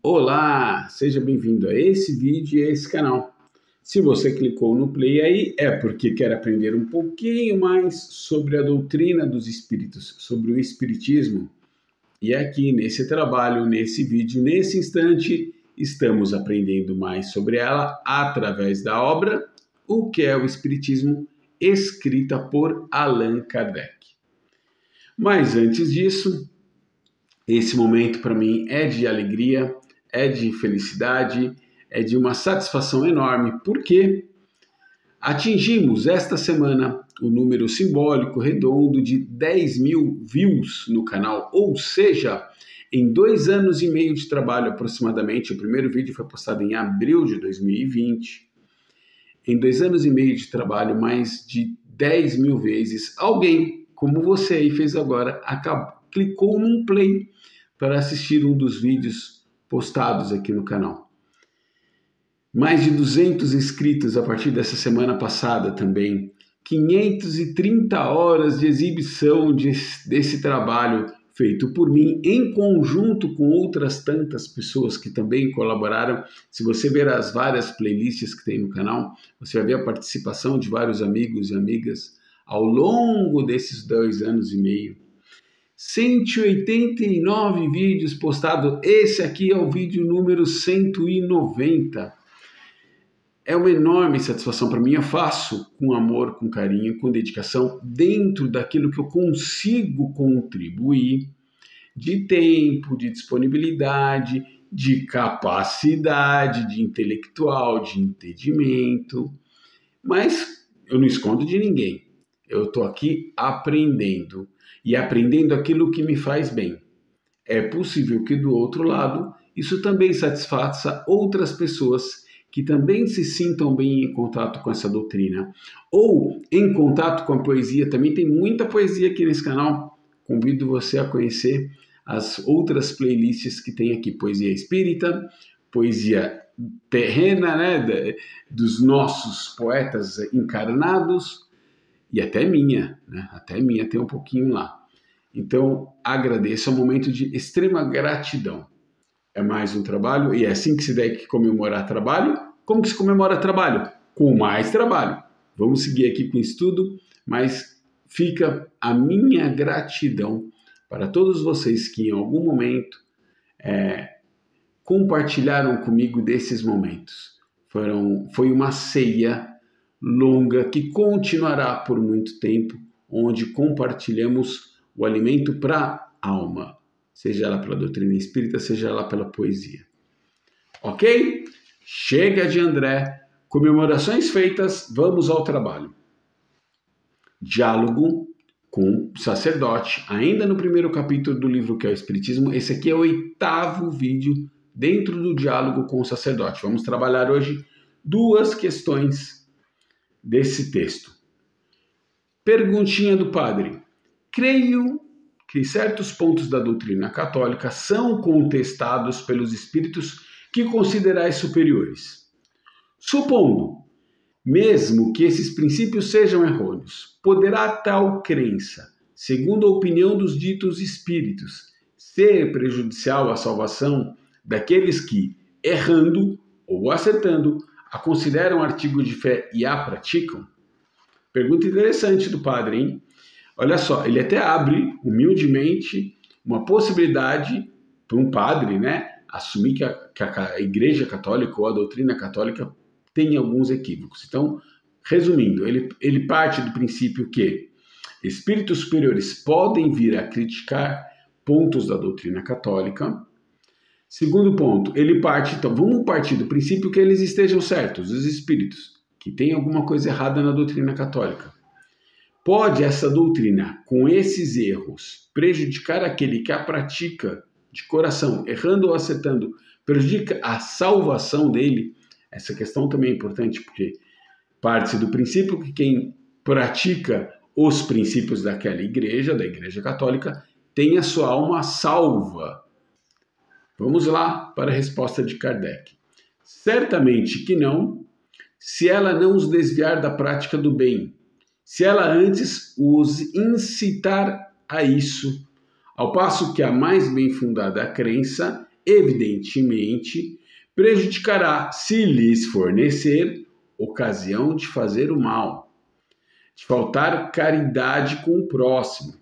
Olá, seja bem-vindo a esse vídeo e a esse canal. Se você clicou no play aí, é porque quer aprender um pouquinho mais sobre a doutrina dos espíritos, sobre o espiritismo. E aqui nesse trabalho, nesse vídeo, nesse instante, estamos aprendendo mais sobre ela através da obra O que é o Espiritismo, escrita por Allan Kardec. Mas antes disso, esse momento para mim é de alegria, é de felicidade, é de uma satisfação enorme, porque atingimos esta semana o número simbólico redondo de 10 mil views no canal, ou seja, em 2 anos e meio de trabalho aproximadamente, o primeiro vídeo foi postado em abril de 2020, em 2 anos e meio de trabalho, mais de 10 mil vezes, alguém, como você aí fez agora, clicou num play para assistir um dos vídeos postados aqui no canal. Mais de 200 inscritos a partir dessa semana passada também. 530 horas de exibição desse trabalho feito por mim, em conjunto com outras tantas pessoas que também colaboraram. Se você ver as várias playlists que tem no canal, você vai ver a participação de vários amigos e amigas ao longo desses 2 anos e meio. 189 vídeos postados, esse aqui é o vídeo número 190. É uma enorme satisfação para mim, eu faço com amor, com carinho, com dedicação, dentro daquilo que eu consigo contribuir, de tempo, de disponibilidade, de capacidade, de intelectual, de entendimento, mas eu não escondo de ninguém, eu estou aqui aprendendo. E aprendendo aquilo que me faz bem. É possível que do outro lado, isso também satisfaça outras pessoas que também se sintam bem em contato com essa doutrina. Ou em contato com a poesia, também tem muita poesia aqui nesse canal. Convido você a conhecer as outras playlists que tem aqui. Poesia espírita, poesia terrena, né, dos nossos poetas encarnados, e até minha, né? Até minha tem um pouquinho lá. Então, agradeço, é um momento de extrema gratidão. É mais um trabalho, e é assim que se deve comemorar trabalho. Como que se comemora trabalho? Com mais trabalho. Vamos seguir aqui com o estudo, mas fica a minha gratidão para todos vocês que em algum momento compartilharam comigo desses momentos. Foi uma ceia longa que continuará por muito tempo, onde compartilhamos o alimento para a alma, seja ela pela doutrina espírita, seja ela pela poesia. Ok? Chega de André, comemorações feitas, vamos ao trabalho. Diálogo com o sacerdote, ainda no primeiro capítulo do livro que é o Espiritismo. Esse aqui é o 8º vídeo dentro do diálogo com o sacerdote. Vamos trabalhar hoje 2 questões desse texto. Perguntinha do padre. Creio que certos pontos da doutrina católica são contestados pelos espíritos que considerais superiores. Supondo, mesmo que esses princípios sejam errôneos, poderá tal crença, segundo a opinião dos ditos espíritos, ser prejudicial à salvação daqueles que, errando ou acertando, a consideram artigo de fé e a praticam? Pergunta interessante do padre, hein? Olha só, ele até abre humildemente uma possibilidade para um padre, né, assumir que a Igreja Católica ou a doutrina católica tem alguns equívocos. Então, resumindo, ele parte do princípio que espíritos superiores podem vir a criticar pontos da doutrina católica. Segundo ponto, então vamos partir do princípio que eles estejam certos, os espíritos, que tem alguma coisa errada na doutrina católica. Pode essa doutrina, com esses erros, prejudicar aquele que a pratica de coração, errando ou acertando, prejudica a salvação dele? Essa questão também é importante, porque parte-se do princípio que quem pratica os princípios daquela igreja, da Igreja Católica, tem a sua alma salva. Vamos lá para a resposta de Kardec. Certamente que não, se ela não os desviar da prática do bem, se ela antes os incitar a isso, ao passo que a mais bem fundada crença evidentemente, prejudicará se lhes fornecer ocasião de fazer o mal, de faltar caridade com o próximo,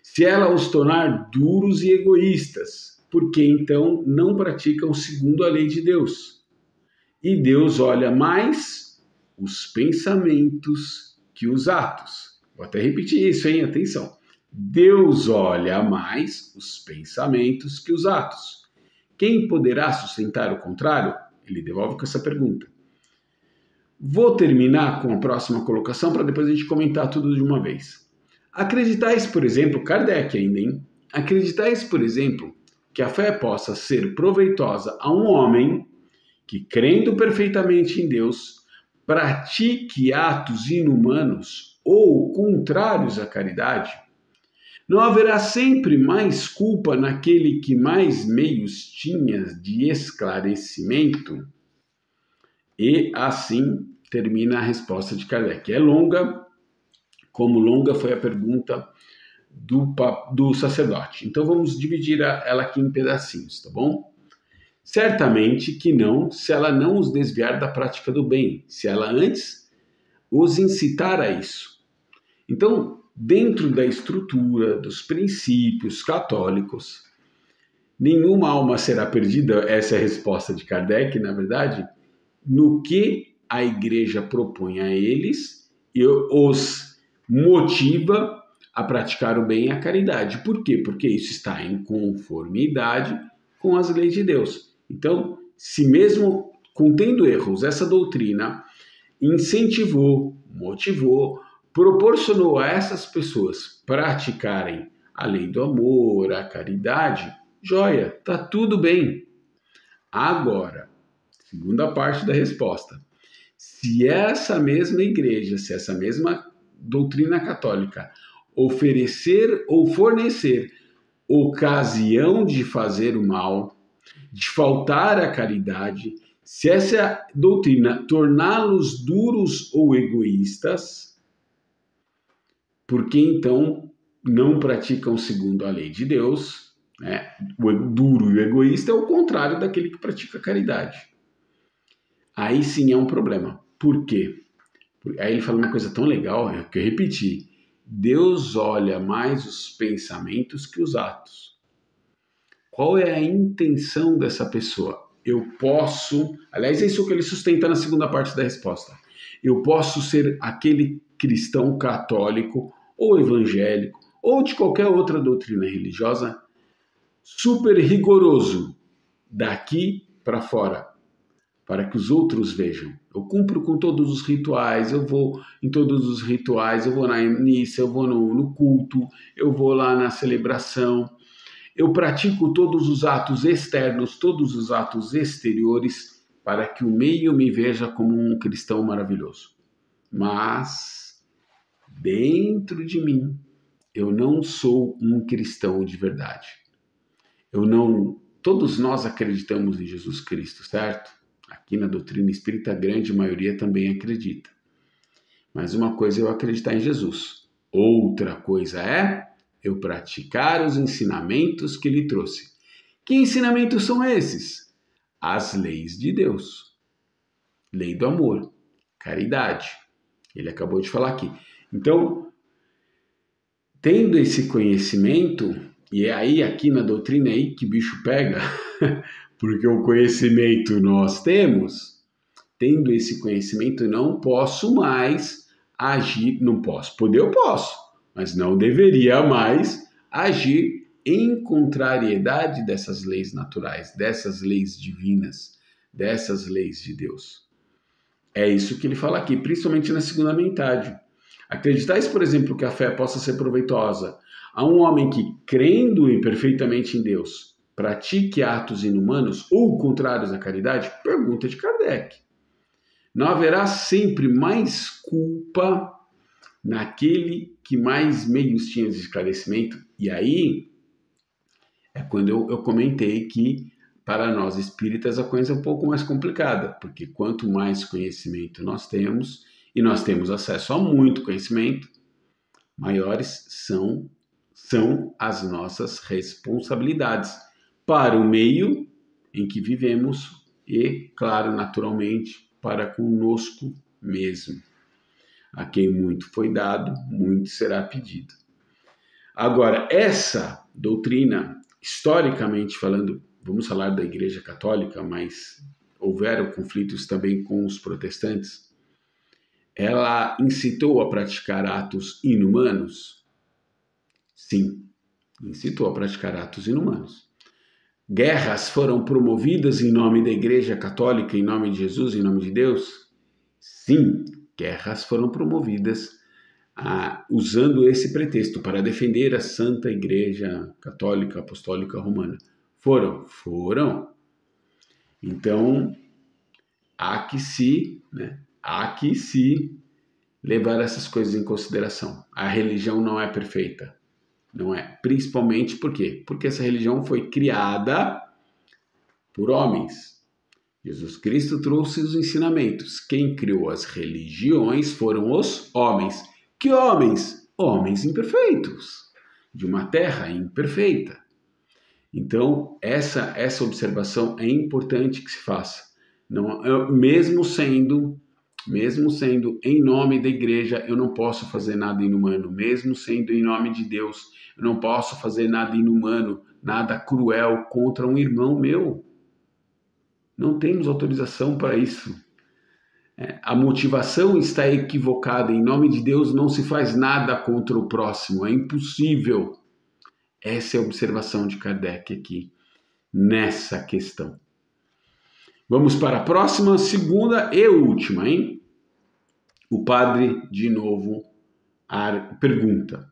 se ela os tornar duros e egoístas, porque então não praticam segundo a lei de Deus. E Deus olha mais os pensamentos que os atos. Vou até repetir isso, hein? Atenção. Deus olha mais os pensamentos que os atos. Quem poderá sustentar o contrário? Ele devolve com essa pergunta. Vou terminar com a próxima colocação para depois a gente comentar tudo de uma vez. Acreditais, por exemplo, Kardec ainda, hein? Acreditais, por exemplo, que a fé possa ser proveitosa a um homem que, crendo perfeitamente em Deus, pratique atos inumanos ou contrários à caridade? Não haverá sempre mais culpa naquele que mais meios tinha de esclarecimento? E assim termina a resposta de Kardec. É longa, como longa foi a pergunta do sacerdote. Então vamos dividir ela aqui em pedacinhos, tá bom? Certamente que não, se ela não os desviar da prática do bem, se ela antes os incitar a isso. Então, dentro da estrutura dos princípios católicos, nenhuma alma será perdida, essa é a resposta de Kardec, na verdade, no que a igreja propõe a eles e os motiva a praticar o bem e a caridade. Por quê? Porque isso está em conformidade com as leis de Deus. Então, se mesmo contendo erros, essa doutrina incentivou, motivou, proporcionou a essas pessoas praticarem a lei do amor, a caridade, joia, tá tudo bem. Agora, segunda parte da resposta. Se essa mesma igreja, se essa mesma doutrina católica oferecer ou fornecer ocasião de fazer o mal, de faltar à caridade, se essa doutrina torná-los duros ou egoístas, porque então não praticam segundo a lei de Deus, né? O duro e o egoísta é o contrário daquele que pratica a caridade. Aí sim é um problema. Por quê? Aí ele fala uma coisa tão legal, que eu repeti. Deus olha mais os pensamentos que os atos. Qual é a intenção dessa pessoa? Eu posso... Aliás, é isso que ele sustenta na segunda parte da resposta. Eu posso ser aquele cristão católico ou evangélico ou de qualquer outra doutrina religiosa super rigoroso daqui para fora, para que os outros vejam. Eu cumpro com todos os rituais, eu vou em todos os rituais, eu vou na missa, eu vou no culto, eu vou lá na celebração, eu pratico todos os atos externos, todos os atos exteriores, para que o meio me veja como um cristão maravilhoso. Mas, dentro de mim, eu não sou um cristão de verdade. Todos nós acreditamos em Jesus Cristo, certo? Aqui na doutrina espírita, a grande maioria também acredita. Mas uma coisa é eu acreditar em Jesus. Outra coisa é eu praticar os ensinamentos que ele trouxe. Que ensinamentos são esses? As leis de Deus. Lei do amor, caridade. Ele acabou de falar aqui. Então, tendo esse conhecimento, e é aí aqui na doutrina aí que bicho pega, porque o conhecimento nós temos, tendo esse conhecimento não posso mais agir, não posso, poder eu posso, mas não deveria mais agir em contrariedade dessas leis naturais, dessas leis divinas, dessas leis de Deus. É isso que ele fala aqui, principalmente na segunda metade. Acreditais, por exemplo, que a fé possa ser proveitosa a um homem que, crendo perfeitamente em Deus, pratique atos inumanos ou contrários à caridade? Pergunta de Kardec. Não haverá sempre mais culpa naquele que mais meios tinha de esclarecimento? E aí é quando eu comentei que para nós espíritas a coisa é um pouco mais complicada, porque quanto mais conhecimento nós temos, e nós temos acesso a muito conhecimento, maiores são as nossas responsabilidades para o meio em que vivemos e, claro, naturalmente, para conosco mesmo. A quem muito foi dado, muito será pedido. Agora, essa doutrina, historicamente falando, vamos falar da Igreja Católica, mas houveram conflitos também com os protestantes, ela incitou a praticar atos inumanos? Sim, incitou a praticar atos inumanos. Guerras foram promovidas em nome da Igreja Católica, em nome de Jesus, em nome de Deus? Sim, guerras foram promovidas usando esse pretexto para defender a Santa Igreja Católica Apostólica Romana. Foram. Então, há que se levar essas coisas em consideração. A religião não é perfeita. Não é. Principalmente por quê? Porque essa religião foi criada por homens. Jesus Cristo trouxe os ensinamentos. Quem criou as religiões foram os homens. Que homens? Homens imperfeitos, de uma terra imperfeita. Então, essa observação é importante que se faça. Não, mesmo sendo em nome da igreja, eu não posso fazer nada inumano. Mesmo sendo em nome de Deus, eu não posso fazer nada inumano, nada cruel contra um irmão meu. Não temos autorização para isso. A motivação está equivocada. Em nome de Deus não se faz nada contra o próximo. É impossível. Essa é a observação de Kardec aqui, nessa questão. Vamos para a próxima, segunda e última, hein? O padre, de novo, pergunta.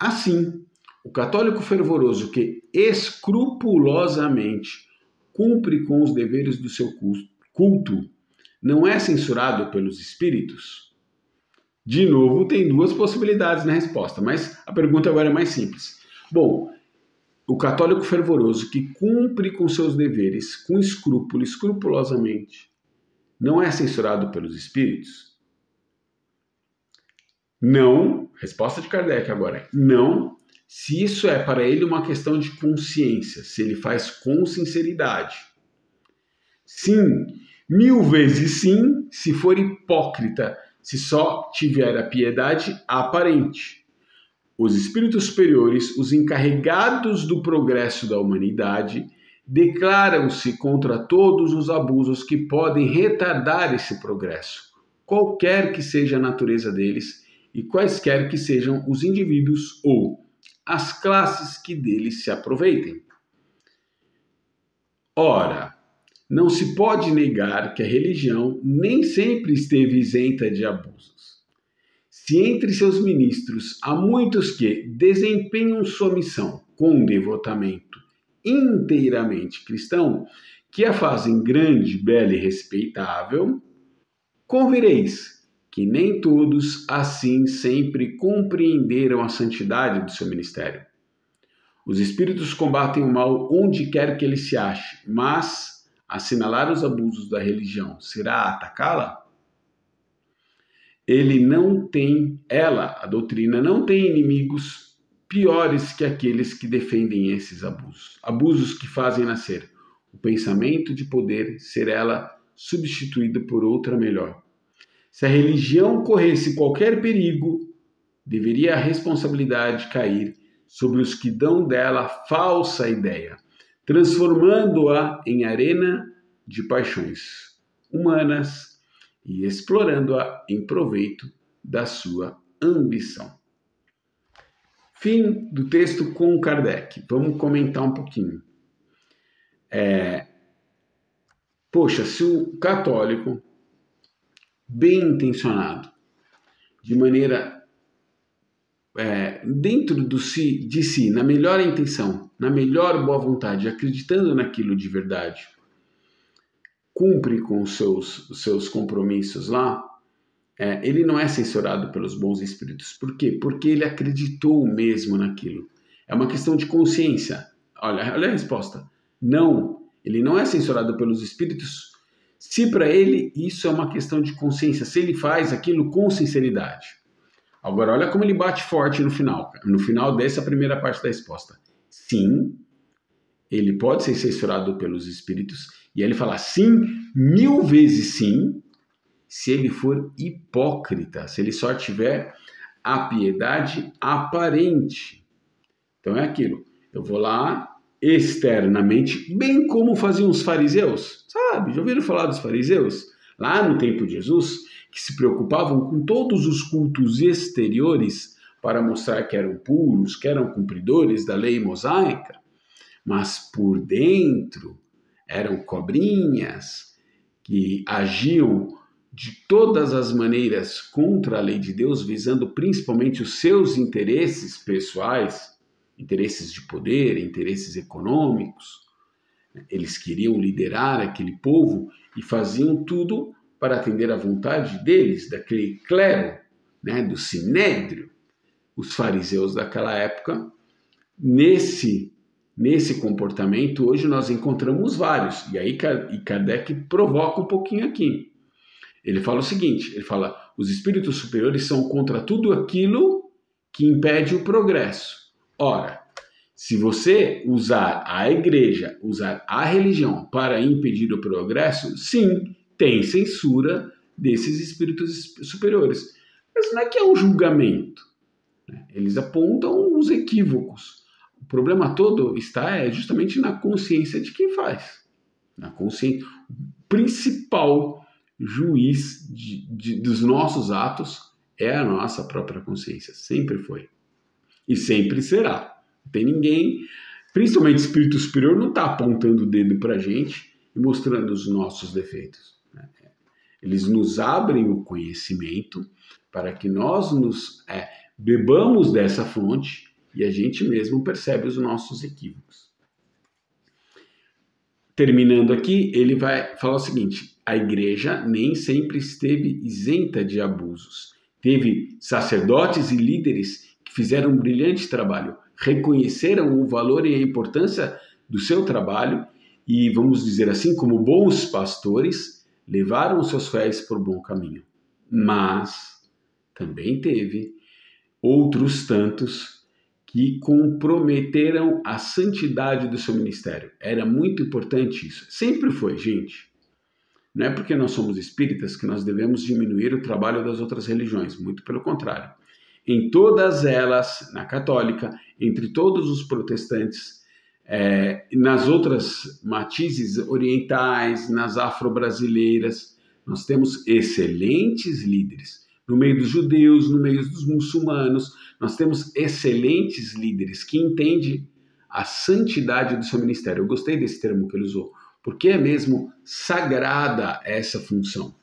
Assim, o católico fervoroso que escrupulosamente cumpre com os deveres do seu culto não é censurado pelos espíritos? De novo, tem duas possibilidades na resposta, mas a pergunta agora é mais simples. Bom, o católico fervoroso que cumpre com seus deveres com escrúpulo, escrupulosamente, não é censurado pelos espíritos? Não, resposta de Kardec agora, não, se isso é para ele uma questão de consciência, se ele faz com sinceridade. Sim, 1000 vezes sim, se for hipócrita, se só tiver a piedade aparente. Os espíritos superiores, os encarregados do progresso da humanidade, declaram-se contra todos os abusos que podem retardar esse progresso, qualquer que seja a natureza deles e quaisquer que sejam os indivíduos ou as classes que deles se aproveitem. Ora, não se pode negar que a religião nem sempre esteve isenta de abusos. Se entre seus ministros há muitos que desempenham sua missão com devotamento inteiramente cristão, que a fazem grande, bela e respeitável, convereis que nem todos assim sempre compreenderam a santidade do seu ministério. Os espíritos combatem o mal onde quer que ele se ache, mas assinalar os abusos da religião será atacá-la? A doutrina não tem inimigos piores que aqueles que defendem esses abusos. Abusos que fazem nascer o pensamento de poder ser ela substituída por outra melhor. Se a religião corresse qualquer perigo, deveria a responsabilidade cair sobre os que dão dela falsa ideia, transformando-a em arena de paixões humanas e explorando-a em proveito da sua ambição. Fim do texto com Kardec. Vamos comentar um pouquinho. Se o católico, bem intencionado, de maneira dentro de si, na melhor intenção, na melhor boa vontade, acreditando naquilo de verdade, cumpre com os seus compromissos lá, ele não é censurado pelos bons espíritos. Por quê? Porque ele acreditou mesmo naquilo. É uma questão de consciência. Olha a resposta. Não, ele não é censurado pelos espíritos se para ele isso é uma questão de consciência, se ele faz aquilo com sinceridade. Agora, olha como ele bate forte no final dessa primeira parte da resposta. Sim, ele pode ser censurado pelos espíritos, e ele fala sim, 1000 vezes sim, se ele for hipócrita, se ele só tiver a piedade aparente. Então é aquilo, eu vou lá externamente, bem como faziam os fariseus, sabe? Já ouviram falar dos fariseus? Lá no tempo de Jesus, que se preocupavam com todos os cultos exteriores para mostrar que eram puros, que eram cumpridores da lei mosaica, mas por dentro eram cobrinhas que agiam de todas as maneiras contra a lei de Deus, visando principalmente os seus interesses pessoais, interesses de poder, interesses econômicos. Eles queriam liderar aquele povo e faziam tudo para atender à vontade deles, daquele clero, do sinédrio. Os fariseus daquela época, nesse comportamento, hoje nós encontramos vários. E aí Kardec provoca um pouquinho aqui. Ele fala o seguinte, ele fala, os espíritos superiores são contra tudo aquilo que impede o progresso. Ora, se você usar a igreja, usar a religião para impedir o progresso, sim, tem censura desses espíritos superiores. Mas não é que é um julgamento. Eles apontam os equívocos. O problema todo está justamente na consciência de quem faz. Na consciência. O principal juiz dos nossos atos é a nossa própria consciência. Sempre foi. E sempre será. Não tem ninguém, principalmente o espírito superior, não está apontando o dedo para a gente e mostrando os nossos defeitos. Eles nos abrem o conhecimento para que nós nos bebamos dessa fonte e a gente mesmo percebe os nossos equívocos. Terminando aqui, ele vai falar o seguinte, a igreja nem sempre esteve isenta de abusos. Teve sacerdotes e líderes que fizeram um brilhante trabalho, reconheceram o valor e a importância do seu trabalho e, vamos dizer assim, como bons pastores, levaram os seus fiéis por bom caminho. Mas também teve outros tantos que comprometeram a santidade do seu ministério. Era muito importante isso. Sempre foi, gente. Não é porque nós somos espíritas que nós devemos diminuir o trabalho das outras religiões. Muito pelo contrário. Em todas elas, na católica, entre todos os protestantes, nas outras matizes orientais, nas afro-brasileiras, nós temos excelentes líderes. No meio dos judeus, no meio dos muçulmanos, nós temos excelentes líderes que entendem a santidade do seu ministério. Eu gostei desse termo que ele usou, porque é mesmo sagrada essa função.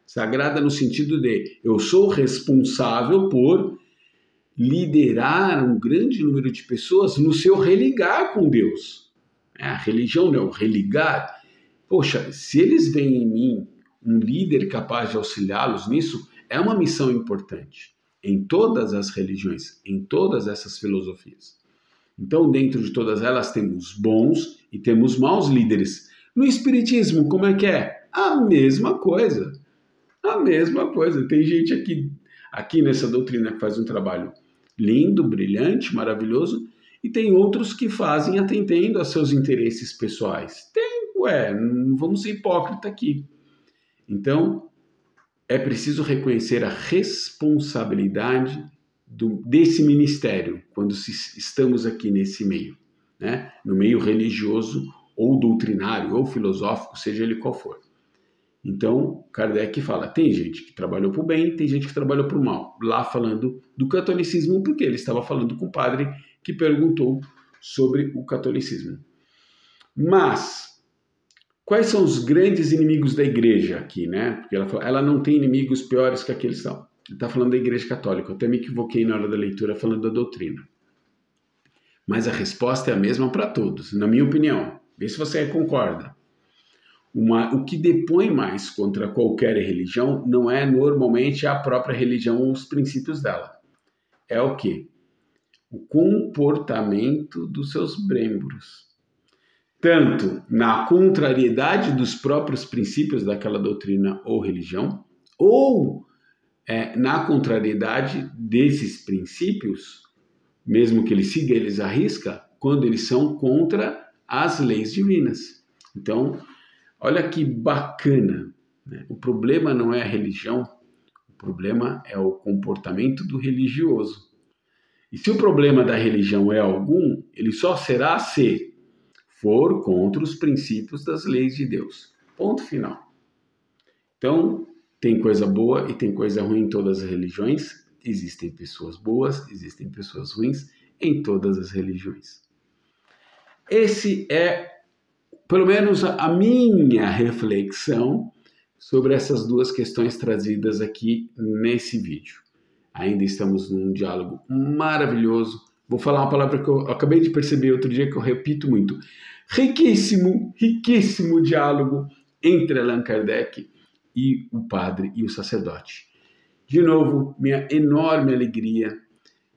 Sagrada no sentido de eu sou responsável por liderar um grande número de pessoas no seu religar com Deus. A religião não é o religar. Poxa, se eles veem em mim um líder capaz de auxiliá-los nisso, é uma missão importante em todas as religiões, em todas essas filosofias. Então, dentro de todas elas, temos bons e temos maus líderes. No Espiritismo, como é que é? A mesma coisa. A mesma coisa. Tem gente aqui nessa doutrina que faz um trabalho lindo, brilhante, maravilhoso, e tem outros que fazem atendendo a seus interesses pessoais. Não vamos ser hipócritas aqui. Então, é preciso reconhecer a responsabilidade desse ministério quando estamos aqui nesse meio, no meio religioso ou doutrinário ou filosófico, seja ele qual for. Então, Kardec fala, tem gente que trabalhou para o bem, tem gente que trabalhou para o mal. Lá falando do catolicismo, porque ele estava falando com o padre que perguntou sobre o catolicismo. Mas, quais são os grandes inimigos da igreja aqui, Porque ela não tem inimigos piores que aqueles são. Ele está falando da igreja católica. Eu até me equivoquei na hora da leitura falando da doutrina. Mas a resposta é a mesma para todos, na minha opinião. Vê se você concorda. O que depõe mais contra qualquer religião não é normalmente a própria religião ou os princípios dela. É o quê? O comportamento dos seus membros. Tanto na contrariedade dos próprios princípios daquela doutrina ou religião, ou na contrariedade desses princípios, mesmo que ele siga eles à risca, quando eles são contra às leis divinas. Então, olha que bacana, né? O problema não é a religião, o problema é o comportamento do religioso. E se o problema da religião é algum, ele só será se for contra os princípios das leis de Deus. Ponto final. Então, tem coisa boa e tem coisa ruim em todas as religiões. Existem pessoas boas, existem pessoas ruins em todas as religiões. Esse é, pelo menos, a minha reflexão sobre essas duas questões trazidas aqui nesse vídeo. Ainda estamos num diálogo maravilhoso. Vou falar uma palavra que eu acabei de perceber outro dia, que eu repito muito. Riquíssimo, riquíssimo diálogo entre Allan Kardec e o padre e o sacerdote. De novo, minha enorme alegria.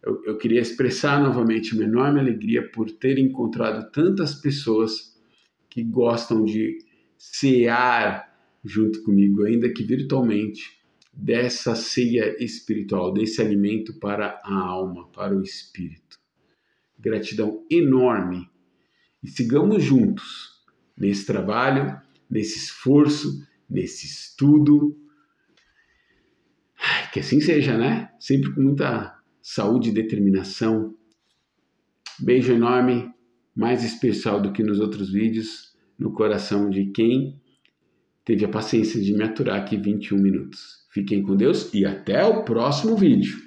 Eu queria expressar novamente minha enorme alegria por ter encontrado tantas pessoas que gostam de cear junto comigo, ainda que virtualmente, dessa ceia espiritual, desse alimento para a alma, para o espírito. Gratidão enorme. E sigamos juntos nesse trabalho, nesse esforço, nesse estudo. Que assim seja, né? Sempre com muita saúde e determinação. Beijo enorme, mais especial do que nos outros vídeos, no coração de quem teve a paciência de me aturar aqui 21 minutos. Fiquem com Deus e até o próximo vídeo.